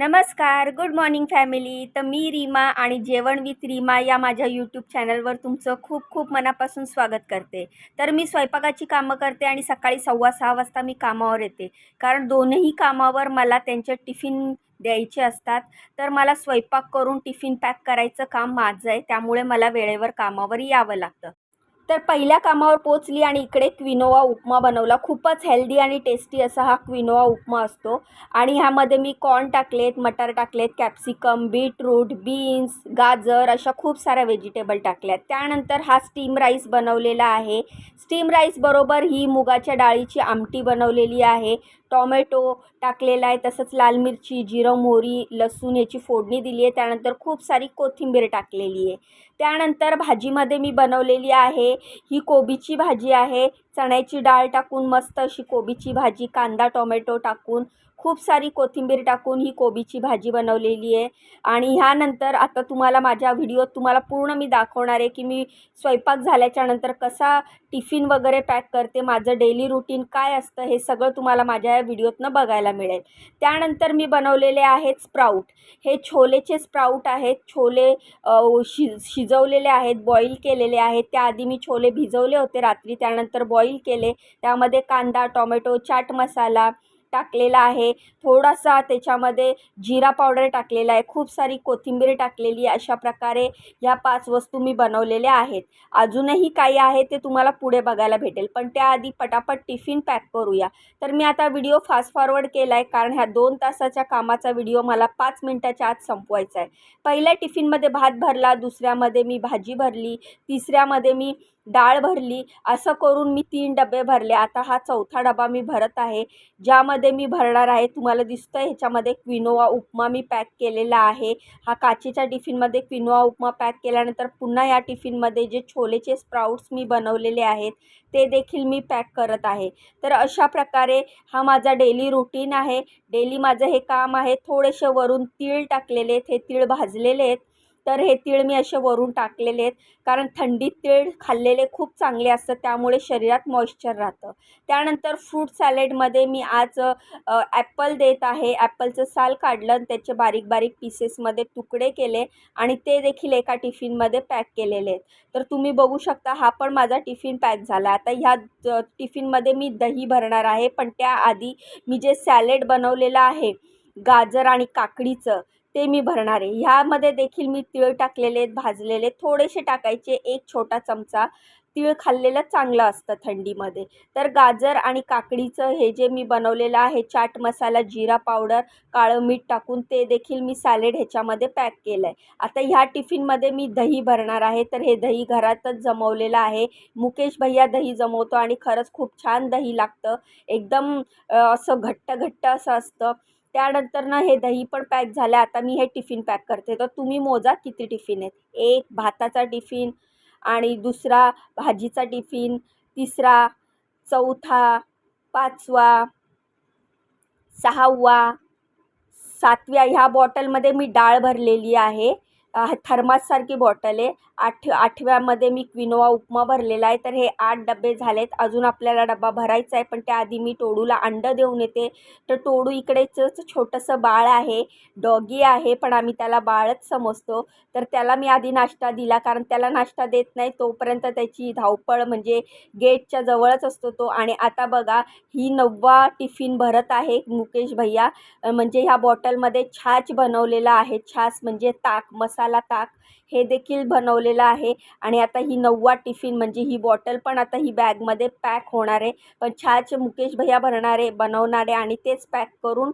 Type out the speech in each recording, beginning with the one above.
नमस्कार, good morning family. तर मी रीमा आणि जेवण विथ रीमा या माझ्या यूट्यूब चॅनलवर तुमचं खूप खूप मनापासून स्वागत करते. तर मी स्वयंपाकाची कामं करते आणि सकाळी 6:15 वाजता मी कामावर येते. कारण दोनही कामावर मला त्यांचे टिफिन द्यायचे असतात. तर मला स्वयंपाक करून टिफिन पॅक करायचं काम माझं आहे. त्यामुळे मला वेळेवर कामावर यावं लागतं. तर पहिल्या कामावर पोचली आणि इकडे क्विनोआ उपमा बनवला. खूपच हेल्दी आणि टेस्टी असा हा क्विनोआ उपमा असतो आणि ह्यामध्ये मी कॉर्न टाकलेत, मटार टाकलेत, कॅप्सिकम, बीटरूट, बीन्स, गाजर अशा खूप साऱ्या व्हेजिटेबल टाकल्यात. त्यानंतर हा स्टीम राईस बनवलेला आहे. स्टीम राईसबरोबर ही मुगाच्या डाळीची आमटी बनवलेली आहे. टॉमॅटो टाकलेला आहे, तसंच लाल मिरची, जिरं, मोहरी, लसूण याची फोडणी दिली आहे. त्यानंतर खूप सारी कोथिंबीर टाकलेली आहे. त्यानंतर भाजीमध्ये मी बनवलेली आहे ही कोबीची भाजी आहे. चण्याची डाळ टाकून मस्त अशी कोबीची भाजी, कांदा टोमॅटो टाकून खूप सारी कोथिंबीर टाकून ही कोबीची भाजी बनवलेली आहे. आणि ह्यानंतर आता तुम्हाला माझ्या व्हिडिओत तुम्हाला पूर्ण मी दाखवणार आहे की मी स्वयंपाक झाल्याच्यानंतर कसा टिफिन वगैरे पॅक करते, माझं डेली रुटीन काय असतं हे सगळं तुम्हाला माझ्या या व्हिडिओतनं बघायला मिळेल. त्यानंतर मी बनवलेले आहेत स्प्राऊट. हे छोलेचे स्प्राऊट आहेत. छोले शिजवलेले आहेत, बॉईल केलेले आहेत. त्याआधी मी छोले भिजवले होते रात्री, त्यानंतर बॉईल केले. त्यामध्ये कांदा, टोमॅटो, चाट मसाला टाकलेला आहे. थोडासा त्याच्यामध्ये जिरा पावडर टाकलेला आहे. खूप सारी कोथिंबीर टाकलेली आहे. अशा प्रकारे ह्या 5 वस्तू मी बनवलेल्या आहेत. अजूनही काही आहे ते तुम्हाला पुढे बघायला भेटेल. पण त्याआधी पटापट टिफिन पॅक करूया. तर मी आता व्हिडिओ फास्ट फॉरवर्ड केला आहे कारण ह्या 2 तासाच्या कामाचा व्हिडिओ मला 5 मिनिटाच्या आत संपवायचा आहे. पहिल्या टिफिनमध्ये भात भरला, दुसऱ्यामध्ये मी भाजी भरली, तिसऱ्यामध्ये मी डाळ भरली. असं करून मी 3 डबे भरले. आता हा 4था डबा मी भरत आहे, ज्यामध्ये मी भरणार आहे. तुम्हाला दिसतं आहे ह्याच्यामध्ये क्विनोआ उपमा मी पॅक केलेला आहे. हा काचेच्या टिफिनमध्ये क्विनोआ उपमा पॅक केल्यानंतर पुन्हा या टिफिनमध्ये जे छोलेचे स्प्राऊट्स मी बनवलेले आहेत ते देखील मी पॅक करत आहे. तर अशा प्रकारे हा माझा डेली रुटीन आहे. डेली माझं हे काम आहे. थोडेसे वरून तीळ टाकलेले आहेत. हे तीळ भाजलेले आहेत. तर हे तीळ मी असे वरून टाकलेले आहेत कारण थंडीत तीळ खाल्लेले खूप चांगले असतात, त्यामुळे शरीरात मॉइश्चर राहतं. त्यानंतर फ्रूट सॅलेडमध्ये मी आज ॲपल देत आहे. ॲपलचं साल काढलं आणि त्याचे बारीक बारीक पीसेसमध्ये तुकडे केले आणि ते देखील एका टिफिनमध्ये पॅक केलेले आहेत. तर तुम्ही बघू शकता हा पण माझा टिफिन पॅक झाला. आता ह्या टिफिनमध्ये मी दही भरणार आहे. पण त्याआधी मी जे सॅलेड बनवलेलं आहे गाजर आणि काकडीचं ते मी भरणार आहे. ह्यामध्ये देखील मी तीळ टाकलेले आहेत, भाजलेले थोडेसे टाकायचे, 1 छोटा चमचा. तीळ खाल्लेलं चांगलं असतं थंडीमध्ये. तर गाजर आणि काकडीचं हे जे मी बनवलेलं आहे चाट मसाला, जिरा पावडर, काळं मीठ टाकून ते देखील मी सॅलेड ह्याच्यामध्ये पॅक केलं आहे. आता ह्या टिफिनमध्ये मी दही भरणार आहे. तर हे दही घरातच जमवलेलं आहे. मुकेश भैया दही जमवतो आणि खरंच खूप छान दही लागतं. एकदम असं घट्ट घट्ट असं असतं. त्यानंतर हे दही पण पॅक झालं. आता मी हे टिफिन पॅक करते. तर तुम्ही मोजा किती टिफिन आहेत. 1 भाताचा टिफिन आणि दुसरा भाजीचा टिफिन, तिसरा, चौथा, 5वा, 6वा, 7व्या ह्या बॉटलमध्ये मी डाळ भरलेली आहे. थर्माससारखी बॉटल आहे. 8व्यामध्ये मी क्विनोआ उपमा भरलेला आहे. तर हे 8 डबे झालेत. अजून आपल्याला डबा भरायचा आहे. पण त्याआधी मी टोडूला अंडं देऊन येते. तर टोडू इकडेच छोटंसं बाळ आहे, डॉगी आहे, पण आम्ही त्याला बाळच समजतो. तर त्याला मी आधी नाश्ता दिला कारण त्याला नाश्ता देत नाही तोपर्यंत त्याची धावपळ म्हणजे गेटच्या जवळच असतो तो. आणि आता बघा ही 9वा टिफिन भरत आहे मुकेश भैया. म्हणजे ह्या बॉटलमध्ये छाछ बनवलेला आहे. छाछ म्हणजे ताक, मसाला ताक हे देखील बनवलेलं आहे. आणि आता ही 9वा टिफिन म्हणजे ही बॉटल पण आता ही बॅगमध्ये पॅक होणार आहे. पण छाछ मुकेश भैया बनवणारे आणि तेच पॅक करून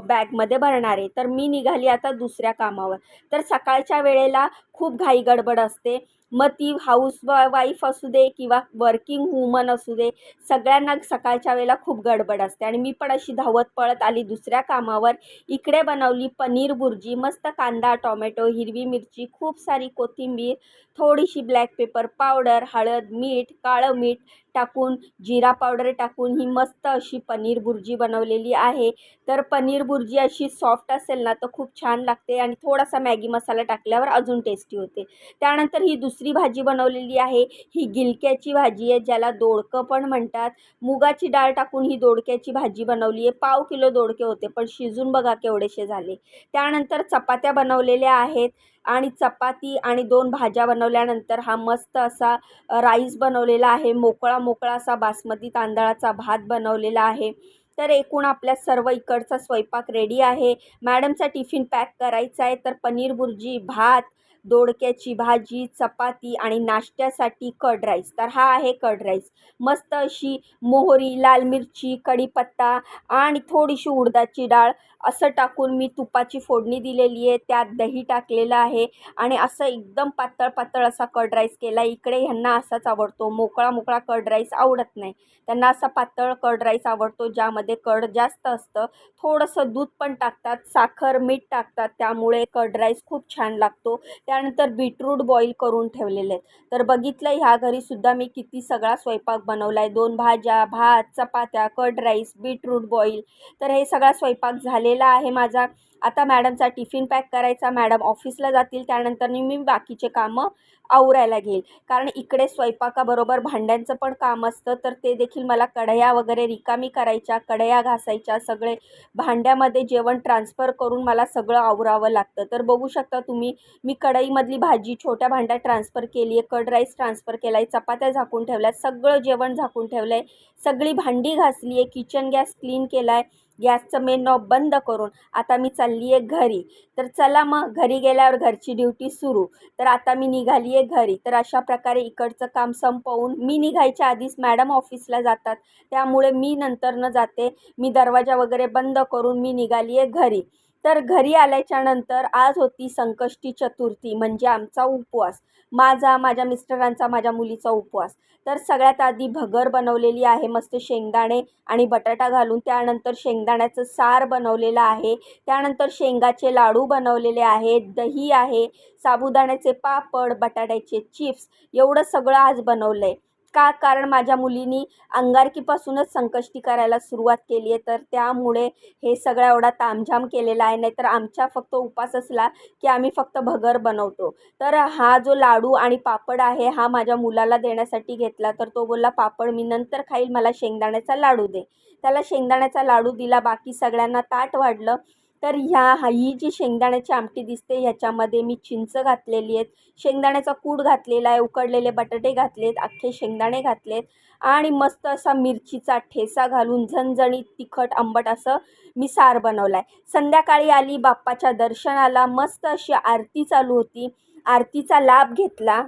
बॅगमध्ये भरणार आहे. तर मी निघाली आता दुसऱ्या कामावर. तर सकाळच्या वेळेला खूप घाई गडबड असते. मग ती वाईफ असू दे किंवा वर्किंग वुमन असू दे, सगळ्यांना सकाळच्या वेळेला खूप गडबड असते. आणि मी पण अशी धावत पळत आली दुसऱ्या कामावर. इकडे बनवली पनीर बुर्जी. मस्त कांदा, टोमॅटो, हिरवी मिरची, खूप सारी कोथिंबीर, थोडीशी ब्लॅक पेपर पावडर, हळद, मीठ, काळं मीठ टाकून, जिरा पावडर टाकून ही मस्त अशी पनीर बुर्जी बनवलेली आहे. तर पनीर बुर्जी अशी सॉफ्ट असेल ना तर खूप छान लागते आणि थोडासा मॅगी मसाला टाकल्यावर अजून टेस्टी होते. त्यानंतर ही दुसरी भाजी बनवलेली आहे. ही गिलक्याची भाजी आहे, ज्याला दोडकं पण म्हणतात. मुगाची डाळ टाकून ही दोडक्याची भाजी बनवली आहे. 1/2 किलो दोडके होते, पण शिजून बघा केवढेसे झाले. त्यानंतर चपात्या बनवलेल्या आहेत आणि चपाती आणि 2 भाज्या बनवल्यानंतर हा मस्त असा राईस बनवलेला आहे. मोकळा मोकळा असा बासमती तांदळाचा भात बनवलेला आहे. तर एकूण आपल्या सर्व इकडचा स्वयंपाक रेडी आहे. मॅडमचा टिफिन पॅक करायचा आहे. तर पनीर बुर्जी, भात, दोडक्याची भाजी, चपाती आणि नाश्त्यासाठी कर्ड राईस. तर हा आहे कर्ड राईस. मस्त अशी मोहरी, लाल मिरची, कढीपत्ता आणि थोडीशी उडदाची डाळ असं टाकून मी तुपाची फोडणी दिलेली आहे. त्यात दही टाकलेलं आहे आणि असं एकदम पातळ पातळ असा कर्ड राईस केला. इकडे ह्यांना असाच आवडतो, मोकळा मोकळा कर्ड राईस आवडत नाही. त्यांना असा पातळ कर्ड राईस आवडतो, ज्यामध्ये कर्ड जास्त असतं. थोडंसं दूध पण टाकतात, साखर, मीठ टाकतात, त्यामुळे कर्ड राईस खूप छान लागतो. त्यानंतर बीटरूट बॉईल करून ठेवलेले आहेत. तर बघितलं ह्या घरीसुद्धा मी किती सगळा स्वयंपाक बनवला आहे. 2 भाज्या, भात, चपात्या, कर्ड राईस, बीटरूट बॉईल. तर हे सगळा स्वयंपाक झालेला आहे माझा. आता मॅडमचा टिफिन पॅक करायचा. मॅडम ऑफिसला जातील, त्यानंतर मी बाकीचे कामं आवरायला घेईल. कारण इकडे स्वयंपाकाबरोबर भांड्यांचं पण काम असतं, तर ते देखील मला कढया वगैरे रिकामी करायच्या, कढया घासायच्या, सगळे भांड्यामध्ये जेवण ट्रान्सफर करून मला सगळं आवरावं लागतं. तर बघू शकता तुम्ही, मी कढईमधली भाजी छोट्या भांड्यात ट्रान्सफर केली आहे, कर्ड राईस ट्रान्सफर केला आहे, चपात्या झाकून ठेवल्या, सगळं जेवण झाकून ठेवलं आहे, सगळी भांडी घासली आहे, किचन गॅस क्लीन केला आहे, गॅसचं मेन नॉब बंद करून आता मी चालली आहे घरी. तर चला मग घरी गेल्यावर घरची ड्युटी सुरू. तर आता मी निघाली आहे घरी. तर अशा प्रकारे इकडचं काम संपवून मी निघायच्या आधीच मॅडम ऑफिसला जातात, त्यामुळे मी नंतरनं जाते. मी दरवाजा वगैरे बंद करून मी निघाली आहे घरी. तर घरी आल्याच्यानंतर आज होती संकष्टी चतुर्थी, म्हणजे आमचा उपवास. माझा, माझ्या मिस्टरांचा, माझ्या मुलीचा उपवास. तर सगळ्यात आधी भगर बनवलेली आहे, मस्त शेंगदाणे आणि बटाटा घालून. त्यानंतर शेंगदाण्याचं सार बनवलेलं आहे. त्यानंतर शेंगाचे लाडू बनवलेले आहेत, दही आहे, साबुदाण्याचे पापड, बटाट्याचे चिप्स, एवढं सगळं आज बनवलं आहे. का? कारण माझ्या मुलीनी अंगारकीपासूनच संकष्टी करायला सुरुवात केली आहे, तर त्यामुळे हे सगळा एवढा तामझाम केलेला आहे. नाहीतर आमचा फक्त उपास असला की आम्ही फक्त भगर बनवतो. तर हा जो लाडू आणि पापड आहे, हा माझ्या मुलाला देण्यासाठी घेतला. तर तो बोलला, पापड मी नंतर खाईल, मला शेंगदाण्याचा लाडू दे. त्याला शेंगदाण्याचा लाडू दिला, बाकी सगळ्यांना ताट वाढलं. तर ही जी शेंगदाण्याची आमटी दिसते, ह्याच्यामध्ये मी चिंच घातलेली आहेत, शेंगदाण्याचा कूट घातलेला आहे, उकडलेले बटाटे घातलेत, अख्खे शेंगदाणे घातलेत आणि मस्त असा मिरचीचा ठेचा घालून झणझणीत तिखट आंबट असं मी सार बनवला आहे. संध्याकाळी आली, बाप्पाच्या दर्शनाला, मस्त अशी आरती चालू होती, आरतीचा लाभ घेतला.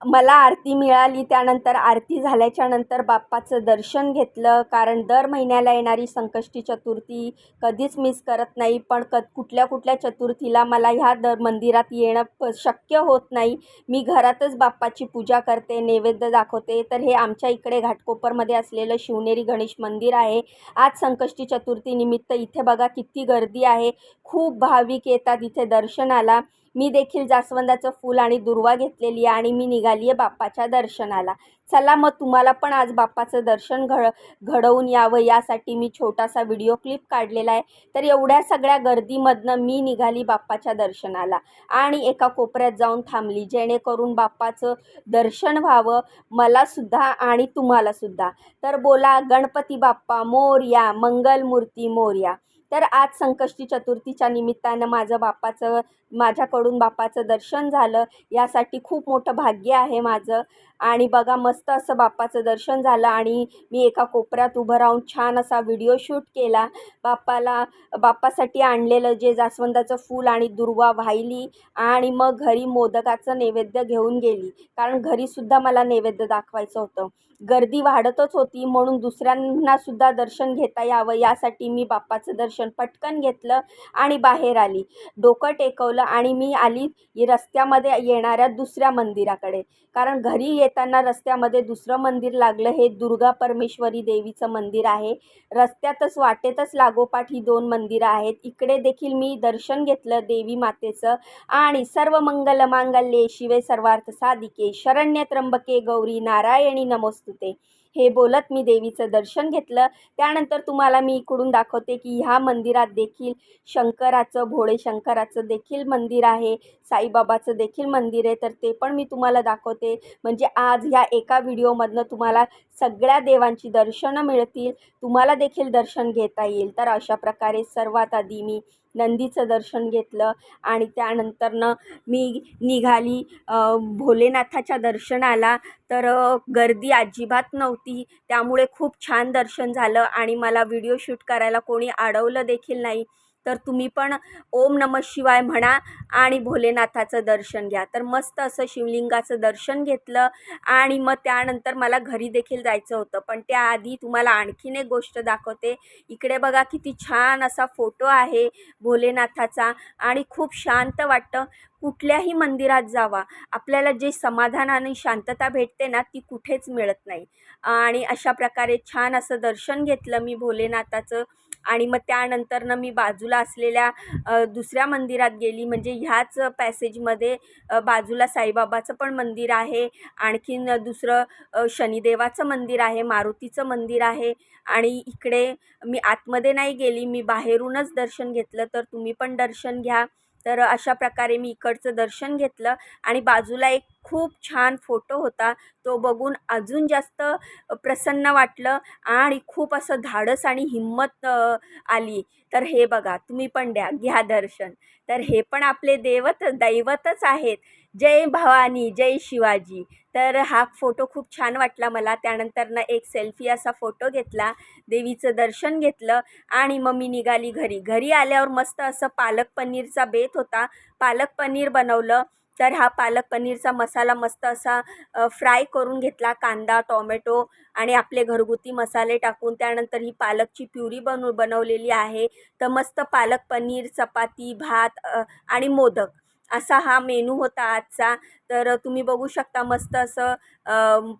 मला आरती मिळाली. त्यानंतर आरती झाल्याच्यानंतर बाप्पाचं दर्शन घेतलं. कारण दर महिन्याला येणारी संकष्टी चतुर्थी कधीच मिस करत नाही. पण कुठल्या कुठल्या चतुर्थीला मला ह्या मंदिरात येणं शक्य होत नाही. मी घरातच बाप्पाची पूजा करते, नैवेद्य दाखवते. तर हे आमच्या इकडे घाटकोपरमध्ये असलेलं शिवनेरी गणेश मंदिर आहे. आज संकष्टी चतुर्थीनिमित्त इथे बघा किती गर्दी आहे. खूप भाविक येतात इथे दर्शनाला. मी देखील जास्वंदाचं फूल आणि दुर्वा घेतलेली आहे आणि मी निघाली आहे बाप्पाच्या दर्शनाला. चला मग तुम्हाला पण आज बाप्पाचं दर्शन घडवून यावं, यासाठी मी छोटासा व्हिडिओ क्लिप काढलेला आहे. तर एवढ्या सगळ्या गर्दीमधनं मी निघाली बाप्पाच्या दर्शनाला आणि एका कोपऱ्यात जाऊन थांबली, जेणेकरून बाप्पाचं दर्शन व्हावं मलासुद्धा आणि तुम्हालासुद्धा. तर बोला गणपती बाप्पा मोरया, मंगलमूर्ती मोरया. तर आज संकष्टी चतुर्थीच्या निमित्तानं माझ्याकडून बाप्पाचं दर्शन झालं, यासाठी खूप मोठं भाग्य आहे माझं. आणि बघा मस्त असं बाप्पाचं दर्शन झालं आणि मी एका कोपऱ्यात उभं राहून छान असा व्हिडिओ शूट केला. बाप्पासाठी आणलेलं जे जास्वंदाचं फूल आणि दुर्वा वाहिली आणि मग घरी मोदकाचं नैवेद्य घेऊन गेली, कारण घरीसुद्धा मला नैवेद्य दाखवायचं होतं. गर्दी वाढतच होती, म्हणून दुसऱ्यांनासुद्धा दर्शन घेता यावं, यासाठी मी बाप्पाचं दर्शन पटकन घेतलं आणि बाहेर आली. डोकं टेकवलं आणि मी आली रस्त्यामध्ये येणाऱ्या दुसऱ्या मंदिराकडे. कारण घरी येताना रस्त्यामध्ये दुसरं मंदिर लागलं, हे दुर्गा परमेश्वरी देवीचं मंदिर आहे. रस्त्यातच वाटेतच लागोपाठ ही 2 मंदिरं आहेत. इकडे देखील मी दर्शन घेतलं देवी मातेचं आणि सर्व मंगल मांगल्ये शिवे सर्वार्थ साधिके शरण्य त्र्यंबके गौरी नारायणी नमोस्तुते. हे बोलत मी देवीचं दर्शन घेतलं. त्यानंतर तुम्हाला मी इकडून दाखवते की ह्या मंदिरात देखील शंकराचं, भोळे शंकराचं देखील मंदिर आहे, साईबाबाचं देखील मंदिर आहे. तर ते पण मी तुम्हाला दाखवते. म्हणजे आज ह्या एका व्हिडिओमधनं तुम्हाला सगळ्या देवांची दर्शनं मिळतील, तुम्हाला देखील दर्शन घेता येईल. तर अशा प्रकारे सर्वात आधी मी नंदीचं दर्शन घेतलं आणि त्यानंतरनं मी निघाली भोलेनाथाच्या दर्शनाला. तर गर्दी अजिबात नव्हती, त्यामुळे खूप छान दर्शन झालं आणि मला व्हिडिओ शूट करायला कोणी अडवलं देखील नाही. तर तुम्ही पण ओम नमः शिवाय म्हणा आणि भोलेनाथाचं दर्शन घ्या. तर मस्त असं शिवलिंगाचं दर्शन घेतलं आणि मग त्यानंतर मला घरी देखील जायचं होतं. पण त्याआधी तुम्हाला आणखीन एक गोष्ट दाखवते. इकडे बघा किती छान असा फोटो आहे भोलेनाथाचा आणि खूप शांत वाटतं. कुठल्याही मंदिरात जावा, आपल्याला जे समाधान आणि शांतता भेटते ना, ती कुठेच मिळत नाही. आणि अशा प्रकारे छान असं दर्शन घेतलं मी भोलेनाथाचं आणि मग त्यानंतरनं मी बाजूला असलेल्या दुसऱ्या मंदिरात गेली. म्हणजे ह्याच पॅसेजमध्ये बाजूला साईबाबाचं पण मंदिर आहे, आणखीन दुसरं शनिदेवाचं मंदिर आहे, मारुतीचं मंदिर आहे आणि इकडे मी आतमध्ये नाही गेली, मी बाहेरूनच दर्शन घेतलं. तर तुम्ही पण दर्शन घ्या. तर अशा प्रकारे मी इकडचं दर्शन घेतलं आणि बाजूला एक खूप छान फोटो होता. तो बघून अजून जास्त प्रसन्न वाटलं आणि खूप असं धाडस आणि हिंमत आली. तर हे बघा, तुम्ही पण घ्या दर्शन. तर हे पण आपले दैवतच आहेत. जय भवानी, जय शिवाजी. तर हा फोटो खूप छान वाटला मला. त्यानंतरनं एक सेल्फी असा फोटो घेतला, देवीचं दर्शन घेतलं आणि मग मी निघाली घरी. घरी आल्यावर मस्त असं पालक पनीरचा बेत होता. पालक पनीर बनवलं. तर हा पालक पनीरचा मसाला मस्त असा फ्राय करून घेतला. कांदा, टोमॅटो आणि आपले घरगुती मसाले टाकून. त्यानंतर ही पालकची प्युरी बनवलेली आहे. तर मस्त पालक पनीर, चपाती, भात आणि मोदक असा हा मेनू होता आजचा. तर तुम्ही बघू शकता मस्त असं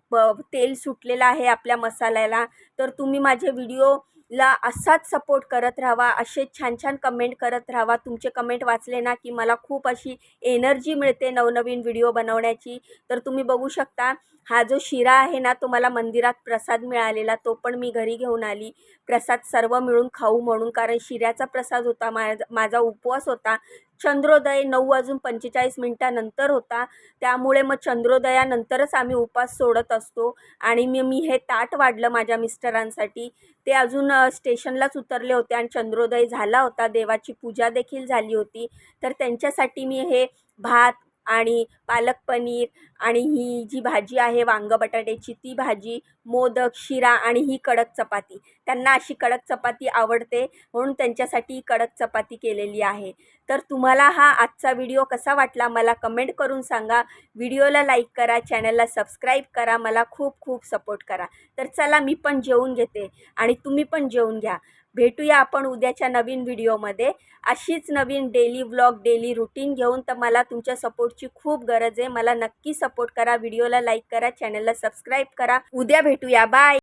तेल सुटलेलं आहे आपल्या मसाल्याला. तर तुम्ही माझे व्हिडिओला असाच सपोर्ट करत राहावा, असे छान छान कमेंट करत राहावा. तुमचे कमेंट वाचले ना की मला खूप अशी एनर्जी मिळते नवनवीन व्हिडिओ बनवण्याची. तर तुम्ही बघू शकता हा जो शिरा आहे ना, तो मला मंदिरात प्रसाद मिळालेला, तो पण मी घरी घेऊन आली. प्रसाद सर्व मिळून खाऊ म्हणून, कारण शिऱ्याचा प्रसाद होता. माझा उपवास होता. चंद्रोदय 9:45 होता. त्यामुळे मग चंद्रोदयानंतरच आम्ही उपवास सोडत असतो आणि मी हे ताट वाढलं माझ्या मिस्टरांसाठी. ते अजून स्टेशनलाच उतरले होते आणि चंद्रोदय झाला होता. देवाची पूजा देखील झाली होती. तर त्यांच्यासाठी मी हे भात आणि पालक पनीर आणि ही जी भाजी आहे वांग बटाट्याची ती भाजी, मोदक, शिरा आणि ही कडक चपाती. त्यांना अशी कडक चपाती आवडते म्हणून त्यांच्यासाठी कडक चपाती केलेली आहे. तर तुम्हाला हा आजचा व्हिडिओ कसा वाटला मला कमेंट करून सांगा. व्हिडिओला लाईक करा, चॅनलला सबस्क्राईब करा, मला खूप खूप सपोर्ट करा. तर चला मी पण जेवून घेते आणि तुम्ही पण जेवून घ्या. भेटूया आपण उद्याच्या नवीन व्हिडिओमध्ये. अशीच नवीन डेली व्लॉग, डेली रुटीन घेऊन. तर मला तुमच्या सपोर्टची खूप गरज आहे. मला नक्की सपोर्ट करा, व्हिडिओला लाईक करा, चॅनलला सबस्क्राईब करा. उद्या भेटूया. बाय.